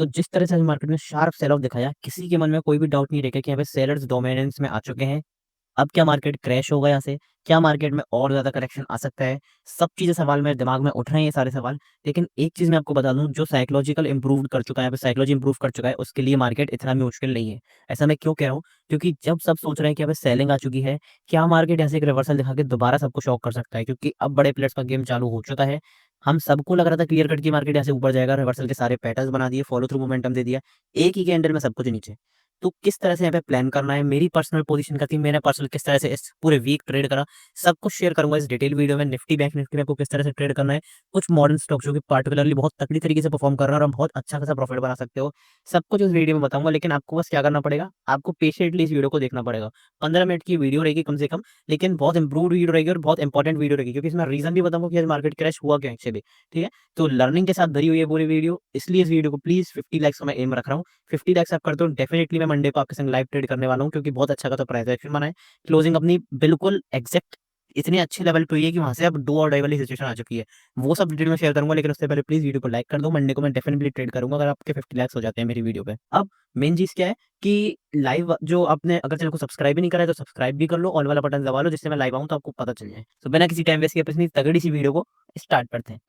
तो जिस तरह से आज मार्केट ने शार्प सेल ऑफ दिखाया, किसी के मन में कोई भी डाउट नहीं रहेगा कि यहाँ पे सेलर्स डोमिनेंस में आ चुके हैं। अब क्या मार्केट क्रैश होगा यहाँ से? क्या मार्केट में और ज़्यादा करेक्शन आ सकता है? सब चीज़ें सवाल मेरे दिमाग में उठ रहे हैं ये सारे सवाल। लेकिन एक चीज़ मैं आपको बता दूँ, जो साइकोलॉजिकल इम्प्रूव कर चुका है, यहाँ पे साइकोलॉजी इम्प्रूव कर चुका है, उसके लिए मार्केट इतना भी मुश्किल नहीं है। ऐसा मैं क्यों कह रहा हूँ? क्योंकि जब सब सोच रहे हैं कि यहाँ पे सेलिंग आ चुकी है, क्या मार्केट यहाँ से एक रिवर्सल दिखा के दोबारा सबको शॉक कर सकता है? क्योंकि अब बड़े प्लेयर्स का गेम चालू हो चुका है। हम सबको लग रहा था क्लियर कट की मार्केट यहाँ से ऊपर जाएगा, रिवर्सल के सारे पैटर्न्स बना दिए, फॉलो थ्रू मोमेंटम दे दिया, एक ही कैंडल में सब कुछ नीचे। तो किस तरह से यहाँ पे प्लान करना है, मेरी पर्सनल पोजीशन क्या थी, मैंने पर्सनल किस तरह से इस पूरे वीक ट्रेड करा, सब कुछ शेयर करूंगा इस डिटेल वीडियो में। निफ्टी बैंक निफ्टी में आपको किस तरह से ट्रेड करना है, कुछ मॉडर्न स्टॉक जो कि पार्टिकुलरली बहुत तगड़ी तरीके से परफॉर्म कर रहा है और हम बहुत अच्छा खासा प्रॉफिट बना सकते हो, सब कुछ इस वीडियो में बताऊंगा। लेकिन आपको बस क्या करना पड़ेगा, आपको पेशेंटली इस वीडियो को देखना पड़ेगा। 15 मिनट की वीडियो रहेगी कम से कम, लेकिन बहुत इंप्रूव्ड वीडियो रहेगी और बहुत इंपॉर्टेंट वीडियो रहेगी, क्योंकि इसमें रीजन भी बताऊंगा कि आज मार्केट क्रैश हुआ क्या एक्चुअली। ठीक है, तो लर्निंग के साथ भरी हुई है पूरी वीडियो, इसलिए इस वीडियो को प्लीज 50 लाइक्स का मैं एम रख रहा हूँ। 50 लाइक्स आप करते हो डेफिनेटली मैं मंडे को आपके संग लाइव ट्रेड करने वाला हूँ, क्योंकि बहुत अच्छा खासा प्राइस एक्शन बना है। क्लोजिंग अपनी बिल्कुल एग्जैक्ट इतने अच्छे लेवल पे हुई है कि वहां से अब डू और डाई वाली सिचुएशन आ चुकी है। वो सब डिटेल में शेयर करूंगा, लेकिन उससे पहले प्लीज वीडियो को लाइक कर दो। मंडे को मैं डेफिनेटली ट्रेड करूंगा अगर आपके 50 लाइक्स हो जाते हैं मेरी वीडियो पे। अब मेन चीज क्या है कि लाइव जो आपने अगर चैनल को सब्सक्राइब भी नहीं करा है तो सब्सक्राइब भी कर लो, ऑल वाला बटन दबा लो, जिससे मैं लाइव आऊँ तो आपको पता चल जाए। तो बिना किसी टाइम वेस्ट किए अपनी तगड़ी सी वीडियो को स्टार्ट करते हैं।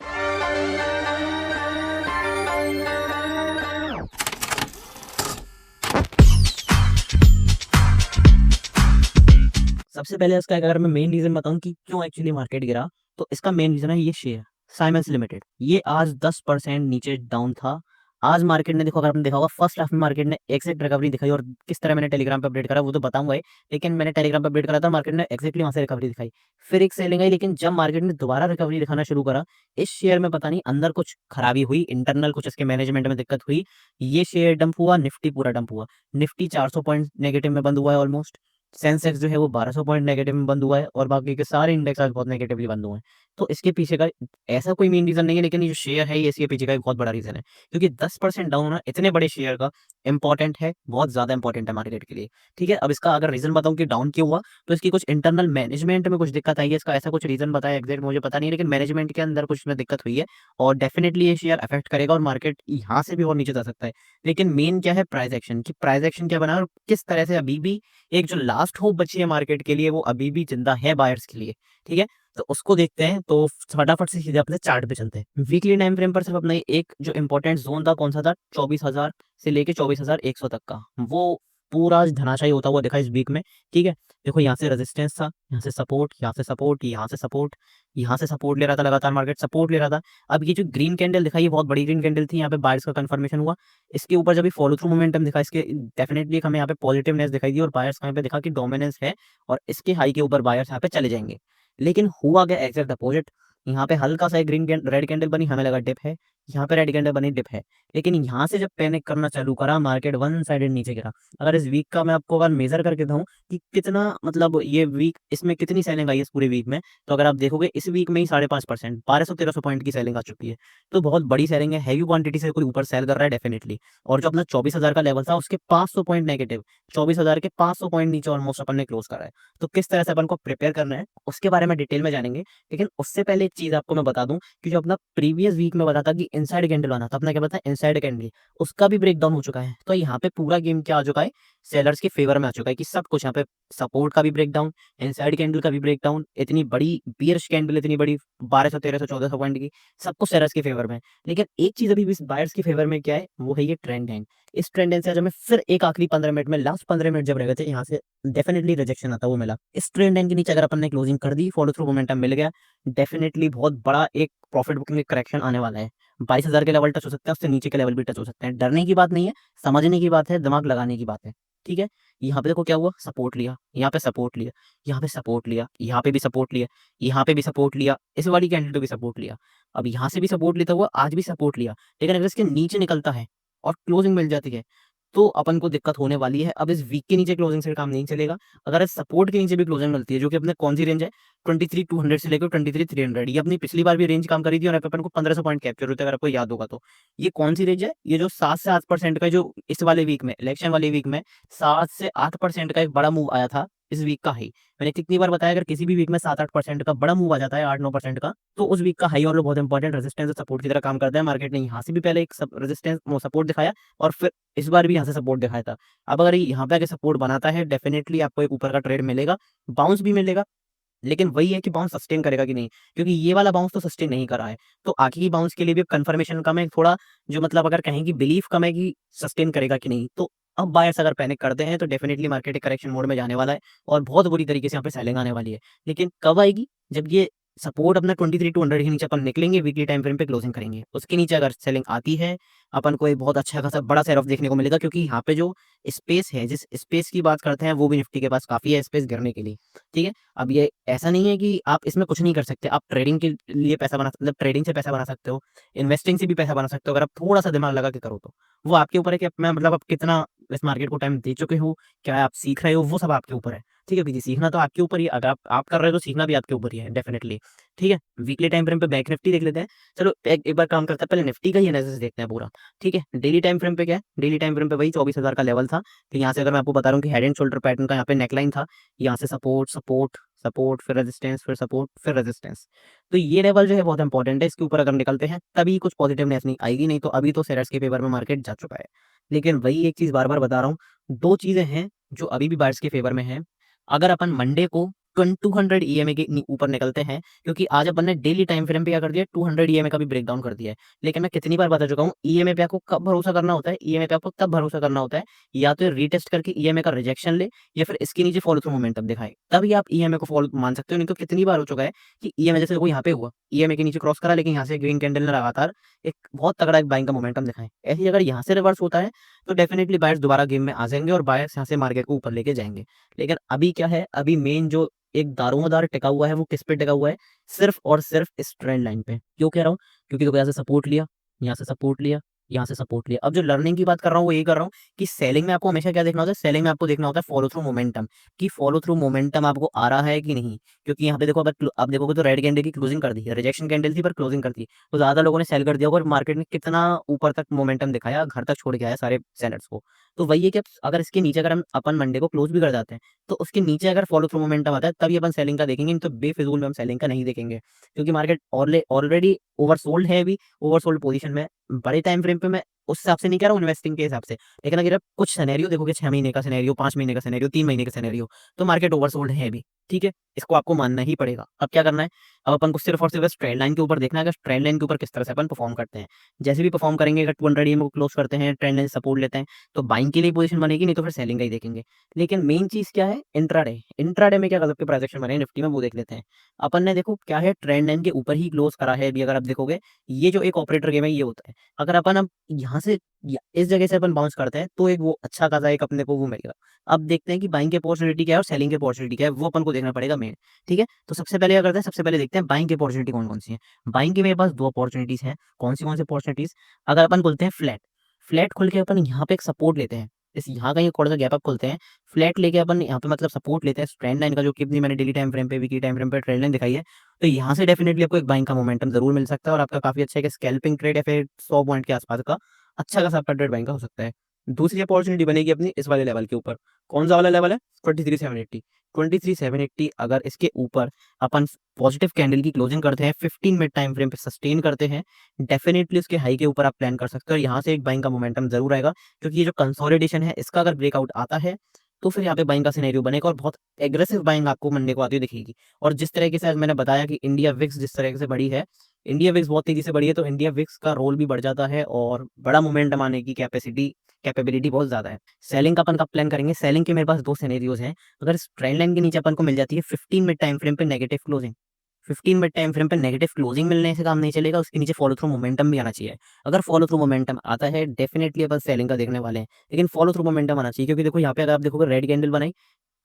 सबसे पहले इसका अगर मैं मेन रीजन बताऊं कि क्यों एक्चुअली मार्केट गिरा, तो इसका मेन रीजन है ये शेयर साइमेंस लिमिटेड। ये आज 10% नीचे डाउन था। आज मार्केट ने देखो, अगर आपने देखा होगा फर्स्ट हाफ में मार्केट ने एग्जैक्ट रिकवरी दिखाई, और किस तरह मैंने टेलीग्राम पे अपडेट करा वो तो बताऊंगा ही, लेकिन मैंने टेलीग्राम पे अपडेट करा था, मार्केट ने एक्जैक्टली वहां से रिकवरी दिखाई। फिर एक सेलिंग आई, लेकिन जब मार्केट ने दोबारा रिकवरी दिखाना शुरू करा, इस शेयर में पता नहीं अंदर कुछ खराबी हुई, इंटरनल कुछ इसके मैनेजमेंट में दिक्कत हुई, ये शेयर डंप हुआ, निफ्टी पूरा डंप हुआ। निफ्टी 400 पॉइंट नेगेटिव में बंद हुआ है ऑलमोस्ट। सेंसेक्स जो है वो 1200 पॉइंट नेगेटिव में बंद हुआ है, और बाकी के सारे इंडेक्स आज बहुत नेगेटिवली बंद हुए हैं। तो इसके पीछे का ऐसा कोई मेन रीजन नहीं है, लेकिन ये जो शेयर है ये इसके पीछे का एक बहुत बड़ा रीजन है, क्योंकि 10% डाउन होना इतने बड़े शेयर का इंपॉर्टेंट है, बहुत ज्यादा इंपॉर्टेंट है मार्केट के लिए। ठीक है, अब इसका अगर रीजन बताऊं कि डाउन क्यों हुआ, तो इसकी कुछ इंटरनल मैनेजमेंट में कुछ दिक्कत आई है। इसका ऐसा कुछ रीजन बताया एग्जैक्ट मुझे पता नहीं है, लेकिन मैनेजमेंट के अंदर कुछ में दिक्कत हुई है, और डेफिनेटली ये शेयर अफेक्ट करेगा और मार्केट यहाँ से भी और नीचे जा सकता है। लेकिन मेन क्या है, प्राइस एक्शन की, प्राइस एक्शन क्या बना और किस तरह से अभी भी एक जो लास्ट होप बची है मार्केट के लिए वो अभी भी जिंदा है बायर्स के लिए। ठीक है, तो उसको देखते हैं। तो फटाफट से सीधे अपने चार्ट पे चलते हैं। वीकली टाइम फ्रेम पर सिर्फ अपना एक जो इंपॉर्टेंट जोन था, कौन सा था, 24,000 से लेके 24,100 तक का, वो पूरा धनाशायी होता हुआ दिखा इस वीक में। ठीक है, देखो यहाँ से रेजिस्टेंस था, यहाँ से सपोर्ट, यहाँ से सपोर्ट, यहाँ से सपोर्ट, यहाँ से सपोर्ट ले रहा था, लगातार मार्केट सपोर्ट ले रहा था। अब ये जो ग्रीन कैंडल दिखाई, ये बहुत बड़ी ग्रीन कैंडल थी, यहाँ पे बायर्स का कंफर्मेशन हुआ। इसके ऊपर जब फॉलो थ्रू मोमेंटम दिखा, इसके डेफिनेटली हमें यहाँ पे पॉजिटिवनेस दिखाई दी, और बायर्स का यहाँ पे दिखा कि डोमिनेंस है, और इसके हाई के ऊपर बायर्स यहाँ पे चले जाएंगे। लेकिन हुआ गया एग्जैक्ट अपोजिट। यहाँ पे हल्का सा ग्रीन रेड कैंडल बनी, हमें लगा डिप है, यहाँ पे रेड कैंडल बनी, डिप है। लेकिन यहाँ से जब पैनिक करना चालू करा, मार्केट वन साइडेड नीचे गिरा। अगर इस वीक का मैं आपको अगर मेजर करके दूं कि कितना मतलब ये वीक इसमें कितनी सेलिंग आई है इस पूरे वीक में, तो अगर आप देखोगे इस वीक में ही 5.5% 1200-1300 पॉइंट की सेलिंग आ चुकी है। तो बहुत बड़ी सेलिंग है, हैवी क्वांटिटी से कोई ऊपर सेल कर रहा है डेफिनेटली। और जो अपना 24,000 का लेवल था उसके 500 पॉइंट नेगेटिव, 24,000 के 500 पॉइंट नीचे ऑलमोस्ट अपन ने क्लोज करा है। तो किस तरह से अपन को प्रिपेयर करना है उसके बारे में डिटेल में जानेंगे। लेकिन उससे पहले एक चीज आपको मैं बता दूं कि जो अपना प्रीवियस वीक में बताता कि इनसाइड कैंडल बना था, अपना क्या पता है, इनसाइड कैंडल, उसका भी ब्रेक डाउन हो चुका है। तो यहाँ पे पूरा गेम क्या आ चुका है, सेलर्स के फेवर में आ चुका है कि सब कुछ यहाँ पे सपोर्ट का भी ब्रेक डाउन, इनसाइड कैंडल का भी ब्रेक डाउन, इतनी बड़ी बियर्स कैंडल, इतनी बड़ी 1200, 1300, 1400 पॉइंट की, सब कुछ सेलर्स के फेवर में। लेकिन एक चीज अभी भी बायर्स के फेवर में क्या है, वो है ये ट्रेंड लाइन। इस ट्रेंड लाइन से आज हमें फिर एक आखिरी 15 मिनट में, लास्ट 15 मिनट जब रह गए थे, यहाँ से डेफिनेटली रिजेक्शन आता वो मिला। इस ट्रेंड लाइन के नीचे अगर अपन ने क्लोजिंग कर दी, फॉलो थ्रू मोमेंटम मिल गया, डेफिनेटली बहुत बड़ा एक प्रॉफिट बुकिंग करेक्शन आने वाला है। 22,000 के लेवल टच हो सकता है, उससे नीचे के लेवल भी टच हो सकते हैं। डरने की बात नहीं है, समझने की बात है, दिमाग लगाने की बात है। ठीक है, यहाँ पे देखो क्या हुआ, सपोर्ट लिया, यहाँ पे सपोर्ट लिया, यहाँ पे सपोर्ट लिया, यहाँ पे भी सपोर्ट लिया, यहाँ पे भी सपोर्ट लिया, इस वाली कैंडल पे भी सपोर्ट लिया। अब यहाँ से भी सपोर्ट लेता हुआ आज भी सपोर्ट लिया। लेकिन अगर इसके नीचे निकलता है और क्लोजिंग मिल जाती है तो अपन को दिक्कत होने वाली है। अब इस वीक के नीचे क्लोजिंग से काम नहीं चलेगा। अगर इस सपोर्ट के नीचे भी क्लोजिंग मिलती है, जो कि अपने कौन सी रेंज है, 23,200 से लेकर 23,300, ये अपनी पिछली बार भी रेंज काम करी थी और अपन को 1500 पॉइंट कैप्चर होते हैं, अगर आपको याद होगा तो। ये कौन सी रेंज है, ये जो 7 से 8% का, जो इस वाले वीक में, इलेक्शन वाले वीक में 7 से 8% का एक बड़ा मूव आया था इस वीक का हाई। मैंने कितनी बार बताया, अगर किसी भी वीक में 7-8% का बड़ा मूव आ जाता है, 8-9% का, तो उस वीक का हाई और लो बहुत इंपॉर्टेंट रेजिस्टेंस और सपोर्ट की तरह काम करता है। मार्केट ने यहाँ से भी पहले एक रेजिस्टेंस सपोर्ट दिखाया और फिर इस बार भी यहाँ से सपोर्ट दिखाया था। अब अगर यहाँ पे आके सपोर्ट बनाता है, डेफिनेटली आपको एक ऊपर का ट्रेड मिलेगा, बाउंस भी मिलेगा। लेकिन वही है कि बाउंस सस्टेन करेगा कि नहीं, क्योंकि ये वाला बाउंस तो सस्टेन नहीं कर रहा है। तो आगे की बाउंस के लिए भी कंफर्मेशन कम है थोड़ा, जो मतलब अगर कहें कि बिलीफ कम है कि सस्टेन करेगा कि नहीं। तो अब बायर्स अगर पैनिक करते हैं तो डेफिनेटली मार्केट एक करेक्शन मोड में जाने वाला है और बहुत बुरी तरीके से यहाँ पे सेलिंग आने वाली है। लेकिन कब आएगी, जब ये सपोर्ट अपना 23,200 के नीचे अपन निकलेंगे, वीकली टाइम फ्रेम पे क्लोजिंग करेंगे, उसके नीचे अगर सेलिंग आती है, अपन को एक बहुत अच्छा खासा बड़ा सेल ऑफ देखने को मिलेगा, क्योंकि यहाँ पे जो स्पेस है, जिस स्पेस की बात करते हैं, वो भी निफ्टी के पास काफी है स्पेस गिरने के लिए। ठीक है, अब ये ऐसा नहीं है कि आप इसमें कुछ नहीं कर सकते, आप ट्रेडिंग के लिए पैसा बना, मतलब ट्रेडिंग से पैसा बना सकते हो, इन्वेस्टिंग से भी पैसा बना सकते हो, अगर आप थोड़ा सा दिमाग लगा के करो तो। वो आपके ऊपर है कि मैं मतलब आप कितना इस मार्केट को टाइम दे चुके हो, क्या आप सीख रहे हो, वो सब आपके ऊपर है। ठीक है भैया, सीखना तो आपके ऊपर ही है, अगर आप कर रहे हो तो सीखना भी आपके ऊपर ही है डेफिनेटली। ठीक है, वीकली टाइम फ्रेम पे बैंक निफ्टी देख लेते हैं। चलो एक बार काम करते हैं, पहले निफ्टी का ही एनालिसिस देखते हैं पूरा। ठीक है, डेली टाइम फ्रेम पे क्या है, डेली टाइम फ्रेम पे वही 24,000 का लेवल था। तो यहाँ से अगर मैं आपको बता रहा हूँ कि हेड एंड शोल्डर पैटर्न का यहाँ पे नेकलाइन था, यहाँ से सपोर्ट सपोर्ट सपोर्ट, फिर रेजिस्टेंस, फिर सपोर्ट, फिर रेजिस्टेंस। तो ये लेवल जो है बहुत इंपॉर्टेंट है, इसके ऊपर अगर निकलते हैं तभी कुछ पॉजिटिवनेस नहीं आएगी, नहीं तो अभी तो सेलर्स के फेवर में मार्केट जा चुका है। लेकिन वही एक चीज बार बार बता रहा हूँ, दो चीजें हैं जो अभी भी बायर्स के फेवर में है। अगर अपन मंडे को 200 ईएमए के ऊपर निकलते हैं, क्योंकि आज अपन ने डेली टाइम फ्रेम पे क्या कर दिया, 200 ईएमए का भी ब्रेक डाउन कर दिया है। लेकिन मैं कितनी बार बता चुका हूँ, ईएमए पे आपको कब भरोसा करना होता है, ईएमए पे आपको तब भरोसा करना होता है, या तो रीटेस्ट करके ईएमए का रिजेक्शन ले, या फिर इसके नीचे फॉलो थ्रू मोमेंटम दिखाए, तभी आप ईएमए को फॉलो मान सकते हो। नहीं तो कितनी बार हो चुका है कि ईएमए जैसे देखो यहाँ पे हुआ, ईएमए के नीचे क्रॉस करा, लेकिन यहाँ से ग्रीन कैंडल ने लगातार एक बहुत तगड़ा एक बाइंग का मोमेंटम दिखाए। ऐसे ही अगर यहाँ से रिवर्स होता है तो डेफिनेटली बायर्स दोबारा गेम में आ जाएंगे और बायर्स यहाँ से मार्केट को ऊपर लेके जाएंगे। लेकिन अभी क्या है, अभी मेन जो एक दारोमदार टिका हुआ है, वो किस पे टिका हुआ है, सिर्फ और सिर्फ इस ट्रेंड लाइन पे। क्यों कह रहा हूँ, क्योंकि देखो यहाँ से सपोर्ट लिया, यहाँ से सपोर्ट लिया, यहाँ से सपोर्ट लिया। अब जो लर्निंग की बात कर रहा हूँ वो ये कर रहा हूँ कि सेलिंग में आपको हमेशा क्या देखना होता है, सेलिंग में आपको देखना होता है फॉलो थ्रू मोमेंटम, कि फॉलो थ्रू मोमेंटम आपको आ रहा है कि नहीं। क्योंकि यहाँ पे देखो, अब देखोगे तो रेड कैंडल की क्लोजिंग कर दी, रिजेक्शन कैंडल थी पर क्लोजिंग कर दी, तो ज्यादा लोगों ने सेल कर दिया और मार्केट ने कितना ऊपर तक मोमेंटम दिखाया, घर तक छोड़ के आया सारे सेलर्स को। तो वही है कि अगर इसके नीचे अगर हम अपन मंडे को क्लोज भी कर जाते हैं, तो उसके नीचे अगर फॉलो थ्रू मोमेंटम आता है तभी अपन सेलिंग का देखेंगे, नहीं तो बेफिजूल में हम सेलिंग का नहीं देखेंगे। क्योंकि मार्केट ऑलरेडी ओवरसोल्ड है, अभी ओवरसोल्ड पोजीशन में। बड़े टाइम फ्रेम पे मैं उस हिसाब से नहीं कह रहा हूँ, इन्वेस्टिंग के हिसाब से। लेकिन अगर आप कुछ सिनेरियो देखोगे, 6 महीने का सिनेरियो, 5 महीने का सिनेरियो, 3 महीने का सिनेरियो, तो मार्केट ओवरसोल्ड है अभी। ठीक है, इसको आपको मानना ही पड़ेगा। अब क्या करना है, अब अपन को सिर्फ और सिर्फ ट्रेंड लाइन के ऊपर देखना है, अगर ट्रेंड लाइन के ऊपर किस तरह से अपन परफॉर्म करते हैं। जैसे भी परफॉर्म करेंगे, अगर 200 ईएमए को क्लोज करते हैं, ट्रेंड लाइन सपोर्ट लेते हैं, तो बाइंग के लिए पोजीशन बनेगी, नहीं तो फिर सेलिंग का ही देखेंगे। लेकिन मेन चीज क्या है, इंट्राडे। इंट्राडे में क्या गजब के प्राइस एक्शन बने निफ्टी में, वो देख लेते हैं। अपन ने देखो क्या है, ट्रेंड लाइन के ऊपर ही क्लोज करा है अभी। अगर आप देखोगे, ये जो एक ऑपरेटर गेम है ये होता है, अगर अपन अब यहाँ से इस जगह से अपन बाउंस करते हैं तो एक वो अच्छा खासा एक अपने को वो मिलेगा। अब देखते हैं कि बाइंग की अपॉर्चुनिटी क्या है और सेलिंग की अपॉर्चुनिटी क्या है, वो अपन को देखना पड़ेगा मेन। ठीक है, तो सबसे पहले क्या करते हैं, सबसे पहले देखते हैं बाइंग की अपॉर्चुनिटी कौन कौन सी है। बाइंग की मेरे पास दो अपॉर्चुनिटीज हैं। कौन सी अपॉर्चुनिटीज, अगर अपन बोलते हैं फ्लैट, फ्लैट खुल के अपन यहाँ पे एक सपोर्ट लेते हैं, इस यहाँ का ये थोड़ा सा गैप अप खोलते हैं, फ्लैट लेके अपन यहाँ पे मतलब सपोर्ट लेते हैं ट्रेंड लाइन का, जो कि मैंने डेली टाइम फ्रेम पे, वीकली टाइम फ्रेम पे ट्रेंड लाइन दिखाई है। तो यहाँ से डेफिनेटली आपको एक बाइंग का मोमेंटम जरूर मिल सकता है, और आपका काफी अच्छा एक स्कैल्पिंग ट्रेड या फिर 100 पॉइंट के आसपास का अच्छा खासा आपका ट्रेड बाइंग का हो सकता है। दूसरी अपॉर्चुनिटी बनेगी अपनी इस वाले लेवल के ऊपर। कौन सा वाला लेवल है, 23,780। 23,780 अगर इसके ऊपर अपन पॉजिटिव कैंडल की क्लोजिंग करते हैं, 15 मिनट टाइम फ्रेम पे सस्टेन करते हैं, डेफिनेटली उसके हाई के ऊपर आप प्लान कर सकते हो, और यहाँ से एक बाइंग का मोमेंटम जरूर आएगा। क्योंकि ये जो कंसोलिडेशन है, इसका अगर ब्रेकआउट आता है तो फिर यहाँ पे बाइंग का सिनेरियो बनेगा, और बहुत एग्रेसिव बाइंग आपको मंडे को आती हुई दिखेगी। और जिस तरीके से आज मैंने बताया कि इंडिया विक्स जिस तरीके से बढ़ी है, इंडिया विक्स बहुत तेजी से बढ़ी है, तो इंडिया विक्स का रोल भी बढ़ जाता है, और बड़ा मोमेंटम आने की कैपेबिलिटी बहुत ज्यादा है। सेलिंग का अपन कब प्लान करेंगे, सेलिंग के मेरे पास दो सिनेरियोज हैं। अगर इस ट्रेंड लाइन के नीचे अपन को मिल जाती है 15 मिनट टाइम फ्रेम पे negative closing, 15 minute time frame पे नेगेटिव क्लोजिंग मिलने से काम नहीं चलेगा, उसके नीचे फॉलो थ्रू मोमेंटम भी आना चाहिए। अगर फॉलो थ्रू मोमेंटम आता है, डेफिनेटली अपन सेलिंग का देखने वाले हैं। लेकिन फॉलो थ्रू मोमेंटम आना चाहिए, क्योंकि देखो यहाँ पे अगर आप देखोगे रेड कैंडल बनाई,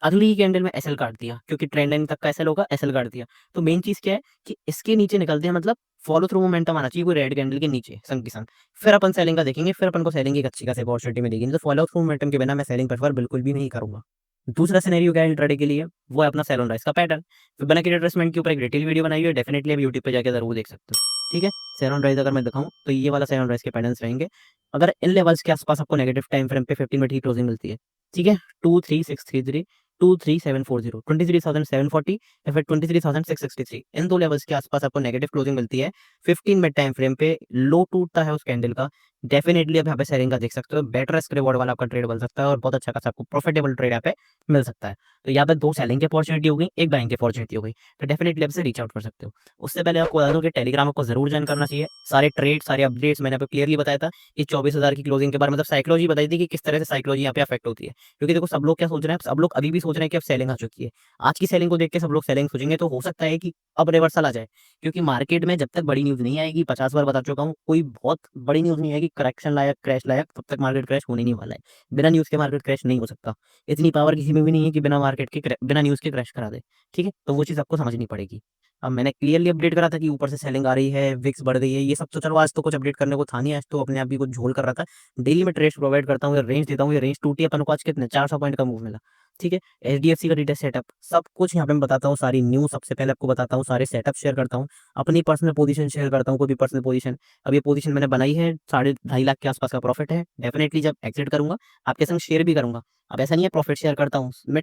अगली ही कैंडल में एसएल काट दिया, क्योंकि ट्रेंड लाइन तक का एसएल होगा, एसएल काट दिया। तो मेन चीज क्या है कि इसके नीचे निकलते हैं, मतलब फॉलो थ्रू मोमेंटम आना चाहिए कोई रेड कैंडल के नीचे संग की संग, फिर अपन सेलिंग का देखेंगे, फिर अपन को सेलिंग की एक अच्छी खासी अपॉर्चुनिटी मिलेगी। नहीं तो फॉलो थ्रू मोमेंटम के बिना मैं सेलिंग प्रेफर बिल्कुल भी नहीं करूंगा। दूसरा सिनेरियो क्या है इंट्राडे के लिए, वो है अपना सेल ऑन राइज का पैटर्न। फिबोनाची रिट्रेसमेंट के ऊपर एक डिटेल वीडियो बनाई हुई है, डेफिनेटली आप यूट्यूब पे जाकर जरूर देख सकते हो। ठीक है, सेल ऑन राइज अगर मैं दिखाऊं तो ये वाला सेल ऑन राइज के पैटर्न्स रहेंगे। अगर इन लेवल्स के आसपास आपको नेगेटिव टाइम फ्रेम पे 15 मिनट की क्लोजिंग मिलती है, ठीक है, 23633, 23,740, 23,740 या फिर 23,663, इन दो लेवल्स के आसपास आपको नेगेटिव क्लोजिंग मिलती है 15 मिनट टाइम फ्रेम पे, लो टूटता है उस कैंडल का, डेफिनेटली आप यहाँ पे सेलिंग का देख सकते हो, बेटर रिस्क रिवॉर्ड वाला आपका ट्रेड बन सकता है और बहुत अच्छा खासा आपको प्रॉफिटेबल ट्रेड यहाँ पे मिल सकता है। तो यहाँ पे दो सेलिंग की अपॉर्चुनिटी हो गई, एक बाइंग की अपॉर्चुनिटी हो गई, तो डेफिनेटली आप इसे रीच आउट कर सकते हो। उससे पहले आपको बता दूं कि टेलीग्राम आपको जरूर ज्वाइन करना चाहिए। सारे ट्रेड, सारे अपडेट्स मैंने आपको क्लियरली बताया था कि 24,000 की क्लोजिंग के बाद, मतलब साइकोलॉजी बताई थी कि किस तरह से साइकोलॉजी यहाँ पे अफेक्ट होती है। क्योंकि देखो सब लोग क्या सोच रहे हैं, सब लोग अभी भी सोच रहे हैं कि अब सेलिंग आ चुकी है। आज की सेलिंग को देख के सब लोग सेलिंग सोचेंगे, तो हो सकता है कि अब रिवर्सल आ जाए। क्योंकि मार्केट में जब तक बड़ी न्यूज नहीं आएगी, 50 बार बता चुका हूँ, कोई बहुत बड़ी न्यूज नहीं आएगी करेक्शन लायक, क्रैश लायक, तब तक मार्केट क्रैश होने नहीं वाला है। बिना न्यूज के मार्केट क्रैश नहीं हो सकता। इतनी पावर किसी में भी नहीं है कि बिना मार्केट के बिना न्यूज के क्रैश करा दे। ठीक है, तो वो चीज आपको समझनी पड़ेगी। अब मैंने क्लियरली अपडेट करा था कि ऊपर से सेलिंग आ रही है, विक्स बढ़ गई है, ये सब तो चलो आज तो कुछ अपडेट करने को था नहीं, आज तो अपने आप भी कुछ झोल कर रहा था। डेली में ट्रेड्स प्रोवाइड करता हूँ, रेंज देता हूँ, ये रेंज टूटी अपन को आज कितने 400 पॉइंट का मूव मिला। ठीक है, एचडीएफसी का डिटेल सेटअप सब कुछ यहाँ पे मैं बताता हूँ, सारी न्यूज सबसे पहले आपको बताता हूँ, सारे सेटअप शेयर करता हूँ, अपनी पर्सनल पोजीशन शेयर करता हूँ, कोई भी पर्सनल पोजीशन। अब ये पोजीशन मैंने बनाई है, 2.5 लाख के आसपास का प्रॉफिट है, डेफिनेटली जब एग्जिट करूंगा आपके संग शेयर भी करूंगा। अब ऐसा नहीं है प्रॉफिट शेयर करता हूँ मैं,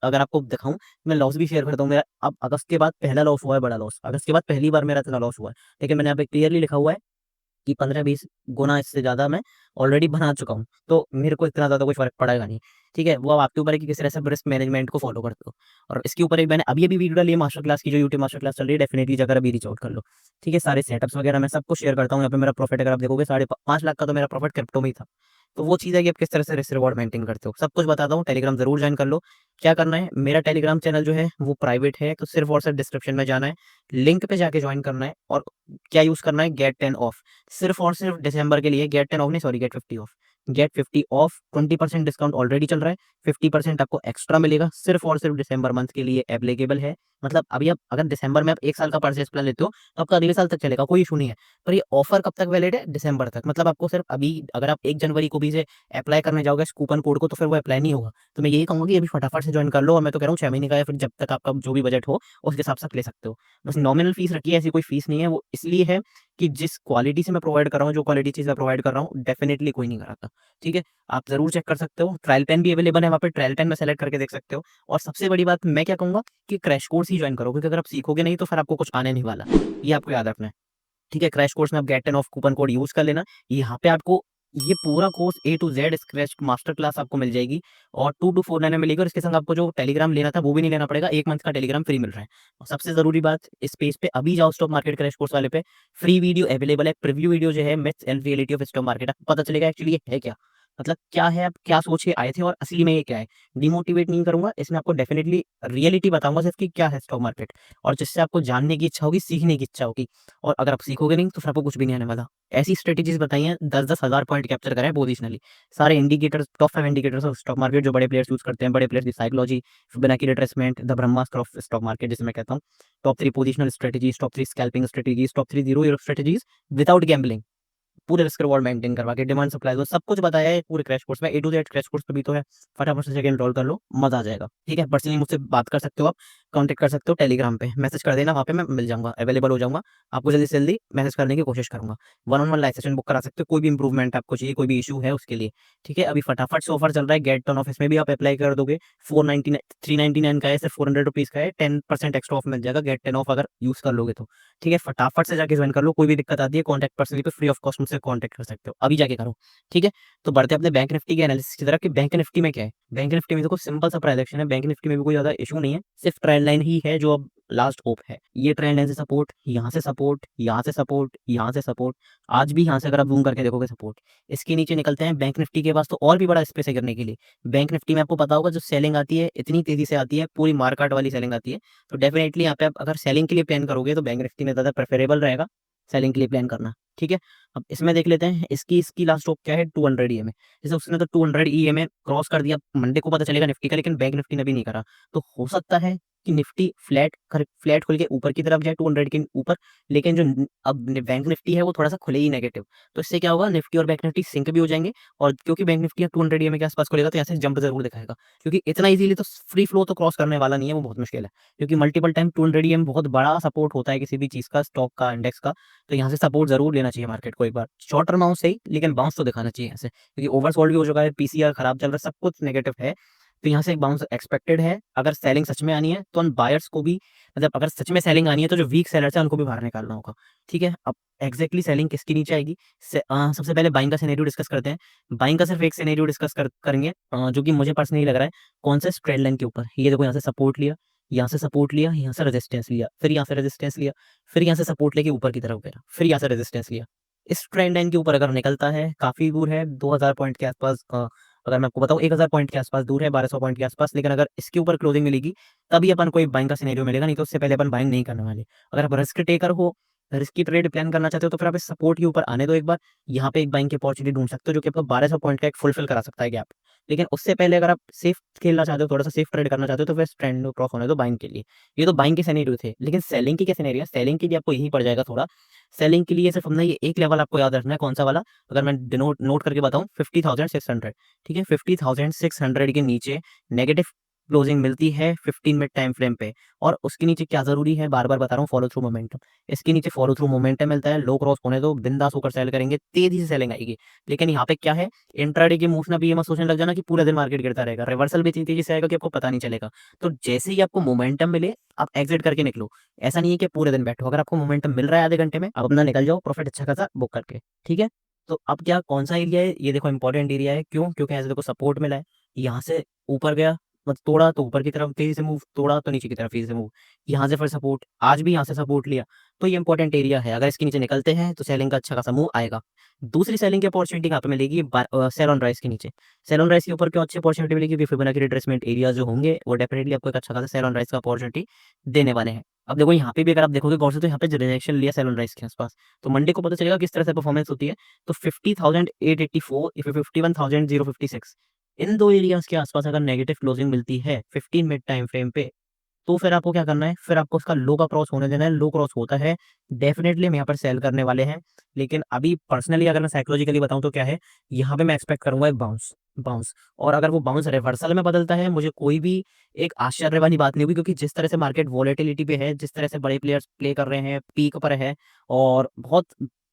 अगर आपको दिखाऊं, मैं लॉस भी शेयर करता हूँ। मेरा अब अगस्त के बाद पहला लॉस हुआ है, बड़ा लॉस, अगस्त के बाद पहली बार मेरा इतना लॉस हुआ है। लेकिन मैंने यहाँ पे क्लियरली लिखा हुआ है कि 15-20 गुना इससे ज़्यादा मैं ऑलरेडी बना चुका हूँ, तो मेरे को इतना ज़्यादा कोई फ़र्क पड़ेगा नहीं। ठीक है, वो अब आपके ऊपर है कि किस तरह से रिस्क मैनेजमेंट को फॉलो करते हो। और इसके ऊपर एक मैंने अभी-अभी वीडियो डाली है मास्टर क्लास की, जो यूट्यूब मास्टर क्लास चल रही है, डेफिनिटली जाकर अभी रीच आउट कर लो। ठीक है, सारे सेटअप्स वगैरह मैं सब कुछ शेयर करता हूँ। यहाँ पे मेरा प्रॉफिट अगर आप देखोगे 5.5 लाख का, तो मेरा प्रॉफिट क्रिप्टो में ही था। तो वो चीज़ है कि आप किस तरह से रिस्क रिवॉर्ड मेंटेन करते हो, सब कुछ बताता हूँ। टेलीग्राम जरूर ज्वाइन कर लो। क्या करना है, मेरा टेलीग्राम चैनल जो है वो प्राइवेट है, तो सिर्फ और सिर्फ डिस्क्रिप्शन में जाना है, लिंक पे जाके ज्वाइन करना है, और क्या यूज़ करना है, गेट 10 ऑफ। सिर्फ और सिर्फ दिसंबर के लिए, गेट 10 ऑफ नहीं, sorry, get 50 off. Get 50 off, 20% discount already चल रहा है, 50% आपको एक्स्ट्रा मिलेगा, सिर्फ और सिर्फ दिसंबर मंथ के लिए एप्लीकेबल है। मतलब अभी आप अगर दिसंबर में आप 1 साल का परचेस प्लान लेते हो, तो आपका अगले साल तक चलेगा, कोई इशू नहीं है। पर ये ऑफर कब तक वैलिड है, दिसंबर तक। मतलब आपको सिर्फ अभी, अगर आप 1 जनवरी को भी से अप्लाई करने जाओगे इस कूपन कोड को, तो फिर वो अप्लाई नहीं होगा। तो मैं यही कहूंगा कि अभी फटाफट से ज्वाइन कर लो, और मैं तो कह रहा हूँ 6 महीने का, या फिर जब तक आपका जो भी बजट हो उसके हिसाब से आप ले सकते हो। बस नॉमिनल फीस रखिए, ऐसी कोई फीस नहीं है। वो इसलिए है कि जिस क्वालिटी से मैं प्रोवाइड कर रहा हूँ, जो क्वालिटी चीज़ मैं प्रोवाइड कर रहा हूँ, डेफिनेटली कोई नहीं कराता। ठीक है, आप जरूर चेक कर सकते हो, ट्रायल पेन भी अवेलेबल है वहाँ पे, ट्रायल पेन में सेलेक्ट करके देख सकते हो। और सबसे बड़ी बात मैं क्या कहूँगा कि क्रैश कोर्स ही ज्वाइन करो, क्योंकि अगर आप सीखोगे नहीं तो फिर आपको कुछ आने नहीं वाला, ये आपको याद रखना है। ठीक है, क्रैश कोर्स में आप get 10 off coupon code use कर लेना। यहाँ पे आपको ये पूरा course A to Z scratch master class आपको मिल जाएगी, और 2 to 4 महीने में मिलेगी। और इसके संग आपको जो टेलीग्राम लेना था वो भी नहीं लेना पड़ेगा, 1 मंथ का टेलीग्राम फ्री मिल रहा है। और सबसे जरूरी बात, इस पेज पे अभी जाओ, स्टॉक मार्केट क्रैश कोर्स वाले पे, फ्री वीडियो अवेलेबल है, प्रीव्यू वीडियो जो है, myths and reality of stock market, आपको पता चलेगा एक्चुअली ये है क्या। मतलब क्या है, आप क्या सोच के आए थे और असली में ये क्या है। डिमोटिवेट नहीं करूंगा इसमें, आपको डेफिनेटली रियलिटी बताऊंगा सिर्फ कि क्या है स्टॉक मार्केट, और जिससे आपको जानने की इच्छा होगी, सीखने की इच्छा होगी। और अगर आप सीखोगे नहीं तो फिर आपको कुछ भी नहीं आने वाला। ऐसी स्ट्रेटेजीज बताई हैं, 10-10 हज़ार पॉइंट कैप्चर करें पोजिशनली, सारे indicators, top 5 indicators of stock market जो बड़े प्लेयर्स यूज करते हैं, बड़े प्लेयर्स की psychology, Fibonacci retracement, the Brahmastra of stock market जिसे मैं कहता हूँ, top 3 positional strategies, top 3 scalping strategies, top 3 zero strategies without gambling, पूरे रिस्क रिवॉर्ड मेंटेन करवा के, डिमांड सप्लाई दो, सब कुछ बताया है पूरे क्रैश कोर्स में, ए टू जेड क्रैश कोर्स पे भी तो है। फटाफट से जाके एनरोल कर लो, मजा आ जाएगा। ठीक है, पर्सनली मुझसे बात कर सकते हो आप, कांटेक्ट कर सकते हो, टेलीग्राम पे मैसेज कर देना, वहाँ पे मैं मिल जाऊंगा, अवेलेबल हो जाऊंगा। आपको जल्दी से जल्दी मैसेज करने की कोशिश करूंगा। 1-on-1 लाइव सेशन बुक करा सकते हो, कोई भी इंप्रूवमेंट आपको चाहिए, कोई भी इशू है उसके लिए। ठीक है, अभी फटाफट से ऑफर चल रहा है, गेट टर्न ऑफिस में भी आप अप्लाई कर दोगे, 499 399 का है, सिर्फ 400 रुपीज का है, 10% एक्स्ट्रा ऑफ मिल जाएगा, गेट 10 ऑफ अगर यूज कर लोगे तो। ठीक है, फटाफट से जाके ज्वाइन कर लो, कोई भी दिक्कत आती है कॉन्टैक्ट पर्सनली पे फ्री ऑफ कॉस्ट मुझसे कॉन्टैक्ट कर सकते हो, अभी जाके करो। ठीक है, तो बढ़ते अपने बैंक निफ्टी के एनालिसिस की तरफ कि बैंक निफ्टी में क्या है। बैंक निफ्टी में देखो सिंपल सा प्राइस एक्शन है, बैंक निफ्टी में भी कोई ज्यादा इशू नहीं है, सिर्फ ट्रेंड लाइन ही है जो अब लास्ट होप है। ये ट्रेंड लाइन से सपोर्ट, यहाँ से सपोर्ट, यहाँ से सपोर्ट, यहाँ से सपोर्ट, आज भी यहाँ से अगर आप जूम करके देखोगे सपोर्ट, इसके नीचे निकलते हैं। बैंक निफ्टी के पास तो और भी बड़ा स्पेस है करने के लिए। बैंक निफ्टी में आपको पता होगा जो सेलिंग आती है इतनी तेजी से आती है, पूरी मार्केट वाली सेलिंग आती है। तो डेफिनेटली यहाँ पे आप अगर सेलिंग के लिए प्लान करोगे तो बैंक निफ्टी में ज्यादा प्रेफरेबल रहेगा सेलिंग के लिए प्लान करना। ठीक है, अब इसमें देख लेते हैं, इसकी इसकी लास्ट स्टॉप क्या है, 200 ईएमए। जैसे उसने तो 200 ईएमए क्रॉस कर दिया, मंडे को पता चलेगा निफ्टी का, लेकिन बैंक निफ्टी ने भी नहीं करा। तो हो सकता है कि निफ्टी फ्लैट खुल के ऊपर की तरफ जाए 200 के ऊपर, लेकिन जो अब बैंक निफ्टी है वो थोड़ा सा खुले ही नेगेटिव। तो इससे क्या होगा, निफ्टी और बैंक निफ्टी सिंक भी हो जाएंगे, और क्योंकि बैंक निफ्टी 200 ईएमए के आसपास खुलेगा तो यहाँ से जंप जरूर दिखाएगा, क्योंकि इतना इजीली तो फ्री फ्लो तो क्रॉस करने वाला नहीं है, वो बहुत मुश्किल है। क्योंकि मल्टीपल टाइम 200 ईएम बहुत बड़ा सपोर्ट होता है किसी भी चीज का, स्टॉक का, इंडेक्स का। तो यहाँ से सपोर्ट जरूर लेना चाहिए मार्केट को एक बार, शॉर्ट टर्म बाउंस सही, लेकिन बाउंस तो दिखाना चाहिए यहाँ से, क्योंकि ओवरसोल्ड भी हो चुका है, पीसीआर खराब चल रहा है, सब कुछ नेगेटिव है। तो यहाँ से एक बाउंस एक्सपेक्टेड है। अगर सेलिंग सच में आनी है तो उन बायर्स को भी, मतलब अगर सच में सेलिंग आनी है तो जो वीक सेलर्स है उनको भी बाहर निकालना होगा, ठीक है। अब एग्जैक्टली सेलिंग किसकी नीचे आएगी, सबसे पहले बाइंग का सिनेरियो डिस्कस करते हैं। बाइंग का सिर्फ एक सिनेरियो डिस्कस करेंगे, जो कि मुझे पर्सनली लग रहा है कौन सा ट्रेंड लाइन के ऊपर। ये देखो यहाँ से सपोर्ट लिया, यहाँ से सपोर्ट लिया, यहाँ से रेजिस्टेंस लिया, फिर यहाँ से रेजिस्टेंस लिया, फिर यहाँ से सपोर्ट लेके ऊपर की तरफ गया, फिर यहाँ से रेजिस्टेंस लिया। इस ट्रेंड लाइन के ऊपर अगर निकलता है, काफी दूर है 2000 पॉइंट के आसपास, अगर मैं आपको बताऊं 1000 पॉइंट के आसपास दूर है, 1200 पॉइंट के आसपास, लेकिन अगर इसके ऊपर क्लोजिंग मिलेगी तभी अपन कोई बाइंग का सिनेरियो मिलेगा, नहीं तो उससे पहले अपन बाइंग नहीं करने वाले। अगर आप रिस्क टेकर हो, रिस्की ट्रेड प्लान करना चाहते हो, तो फिर आप इस सपोर्ट के ऊपर आने दो एक बार, यहाँ पे एक बाइंग की अपॉर्चुनिटी ढूंढ सकते हो जो कि आपको 1200 पॉइंट का एक फुलफिल करा सकता है गैप। लेकिन उससे पहले अगर आप सेफ खेलना चाहते हो, थोड़ा सा सेफ ट्रेड करना चाहते हो, तो फिर ट्रेंड क्रॉस होने दो बाइंग के लिए। ये तो बाइंग के सिनेरियो थे, लेकिन सेलिंग की क्या सिनेरियो है, सेलिंग के लिए आपको यही पड़ जाएगा थोड़ा। सेलिंग के लिए सिर्फ हमने ये एक लेवल आपको याद रखना है, कौन सा वाला, अगर मैं नोट करके बताऊं 50,600, ठीक है। 50,600 के नीचे नेगेटिव क्लोजिंग मिलती है 15 मिनट टाइम फ्रेम पे, और उसके नीचे क्या जरूरी है, बार बार बता रहा हूँ, फॉलो थ्रू मोमेंटम। इसके नीचे फॉलो थ्रू मोमेंटम मिलता है, लो क्रॉस होने दो, बिंदास होकर सेल करेंगे, तेजी से सेलिंग आएगी। लेकिन यहाँ पे क्या है, इंट्राडे की मूव्स ना भी ये मत सोचने लग जाना कि पूरा दिन मार्केट गिरता रहेगा, रिवर्सल भी इतनी तेजी से आएगा कि आपको पता नहीं चलेगा। तो जैसे ही आपको मोमेंटम मिले आप एग्जिट करके निकलो, ऐसा नहीं है कि पूरे दिन बैठो। अगर आपको मोमेंटम मिल रहा है आधे घंटे में, आप अपना निकल जाओ, प्रॉफिट अच्छा खासा बुक करके, ठीक है। तो अब क्या, कौन सा एरिया है, ये देखो इंपॉर्टेंट एरिया है, क्यों, क्योंकि ऐसे देखो सपोर्ट मिला है, यहाँ से ऊपर गया, मतलब तोड़ा तो ऊपर की तरफ तेजी से मूव, तोड़ा तो नीचे की तरफ तेजी से मूव, यहाँ से फिर सपोर्ट, आज भी यहाँ से सपोर्ट लिया, तो ये इंपॉर्टेंट एरिया है। अगर इसके नीचे निकलते हैं तो सेलिंग का अच्छा खासा मूव आएगा। दूसरी सेलिंग की अपॉर्चुनिटी कहाँ पे मिलेगी, सेल ऑन राइस के नीचे। सेल ऑन राइस के ऊपर क्यों अच्छी अपॉर्चुनिटी मिलेगी, क्योंकि फिबोनाची रिट्रेसमेंट एरिया जो होंगे वो डेफिनेटली आपको एक अच्छा खासा सेल ऑन राइस का अपॉर्चुनिटी देने वाले हैं। अब देखो यहाँ पे भी अगर आप देखोगे गौर से, तो यहाँ पे रिजेक्शन लिया सेल ऑन राइस के आसपास, तो मंडे को पता चलेगा किस तरह से परफॉर्मेंस होती है। तो 50,884 या 51,056, इन दो एरियाज के आसपास अगर नेगेटिव क्लोजिंग मिलती है 15 मिनट टाइम फ्रेम पे, तो फिर आपको क्या करना है, फिर आपको उसका लो का क्रॉस होने देना है। लो क्रॉस होता है डेफिनेटली हम यहाँ पर सेल करने वाले हैं। लेकिन अभी पर्सनली अगर मैं साइकोलॉजिकली बताऊं तो क्या है, यहाँ पे मैं एक्सपेक्ट करूंगा एक बाउंस, बाउंस। और अगर वो बाउंस रिवर्सल में बदलता है, मुझे कोई भी एक आश्चर्य वाली बात नहीं होगी, क्योंकि जिस तरह से मार्केट वॉलेटिलिटी पे है, जिस तरह से बड़े प्लेयर्स प्ले कर रहे हैं, पीक पर है, और बहुत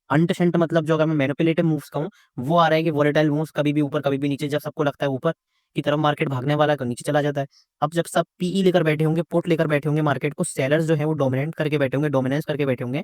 अंटशंट, मतलब जो अगर मैं मैनिपुलेटिव मूव्स कहूँ, वो आ रहा है कि वॉलेटाइल मूव्स कभी भी ऊपर कभी भी नीचे, जब सबको लगता है ऊपर की तरफ मार्केट भागने वाला है तो नीचे चला जाता है। अब जब सब पीई लेकर बैठे होंगे, पुट लेकर बैठे होंगे, मार्केट को सेलर्स जो है वो डोमिनेट करके बैठे होंगे, डोमिनेंस करके बैठे होंगे,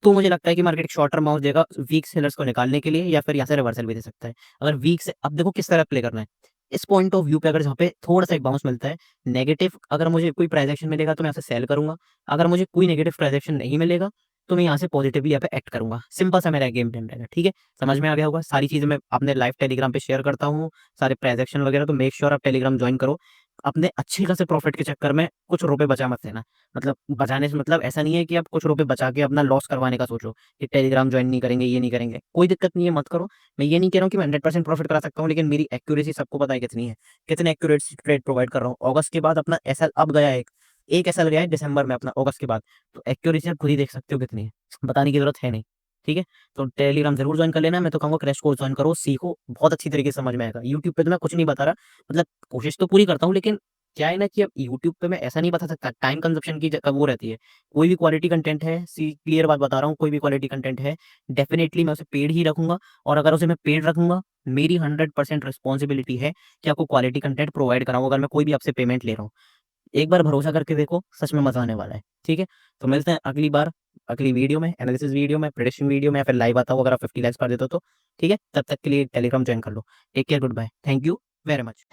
तो मुझे लगता है कि मार्केट शॉर्ट टर्म बाउंस देगा वीक सेलर्स को निकालने के लिए, या फिर यहाँ से रिवर्सल भी दे सकता है। अगर वीक से, अब देखो किस तरह प्ले करना है इस पॉइंट ऑफ व्यू पे, अगर जहाँ पे थोड़ा सा एक बाउंस मिलता है नेगेटिव, अगर मुझे कोई प्राइस एक्शन मिलेगा तो मैं यहाँ से सेल करूंगा। अगर मुझे कोई नेगेटिव प्राइस एक्शन नहीं मिलेगा तो मैं यहाँ से पॉजिटिवली यहाँ पे एक्ट करूंगा। सिंपल सा मेरा गेम प्लान रहेगा, ठीक है। समझ में आ गया होगा, सारी चीजें मैं अपने लाइव टेलीग्राम पे शेयर करता हूँ, सारे प्राइस एक्शन वगैरह, तो मेक श्योर आप टेलीग्राम ज्वाइन करो। अपने अच्छे खासे प्रॉफिट के चक्कर में कुछ रुपए बचा मत लेना। मतलब बचाने से मतलब ऐसा नहीं है कि आप कुछ रुपए बचा के अपना लॉस करवाने का सोचो कि टेलीग्राम ज्वाइन नहीं करेंगे, ये नहीं करेंगे, कोई दिक्कत नहीं है, मत करो। मैं ये नहीं कह रहा हूँ कि मैं 100% प्रॉफिट करा सकता हूँ, लेकिन मेरी एक्यूरेसी सबको पता है कितनी है, कितने एक्यूरेट ट्रेड प्रोवाइड कर रहा हूँ। अगस्त के बाद अपना एसएल अब गया, एक एक एसएल गया है दिसंबर में अपना, अगस्त के बाद। तो एक्यूरेसी आप खुद ही देख सकते हो कितनी है, बताने की जरूरत है नहीं, ठीक है। तो टेलीग्राम जरूर ज्वाइन कर लेना। मैं तो कहूँगा क्रैश कोर्स ज्वाइन करो, सीखो, बहुत अच्छी तरीके से समझ में आएगा। यूट्यूब पे तो मैं कुछ नहीं बता रहा, मतलब कोशिश तो पूरी करता हूँ, लेकिन क्या है ना कि अब यूट्यूब पे मैं ऐसा नहीं बता सकता, टाइम कंजप्शन की वो रहती है। कोई भी क्वालिटी कंटेंट है, सी क्लियर बात बता रहा हूँ, कोई भी क्वालिटी कंटेंट है डेफिनेटली मैं उसे पेड ही रखूंगा। और अगर उसे मैं पेड रखूंगा, मेरी 100% रिस्पॉन्सिबिलिटी है कि आपको क्वालिटी कंटेंट प्रोवाइड कराऊं, अगर मैं कोई भी आपसे पेमेंट ले रहा हूँ। एक बार भरोसा करके देखो, सच में मजा आने वाला है, ठीक है। तो मिलते हैं अगली बार, अगली वीडियो में, एनालिसिस वीडियो में, प्रेडिक्शन वीडियो में, या फिर लाइव आता हूँ अगर आप 50 लाइक्स कर देते हो तो, ठीक है। तब तक के लिए टेलीग्राम ज्वाइन कर लो। Take care, good bye, thank you very much.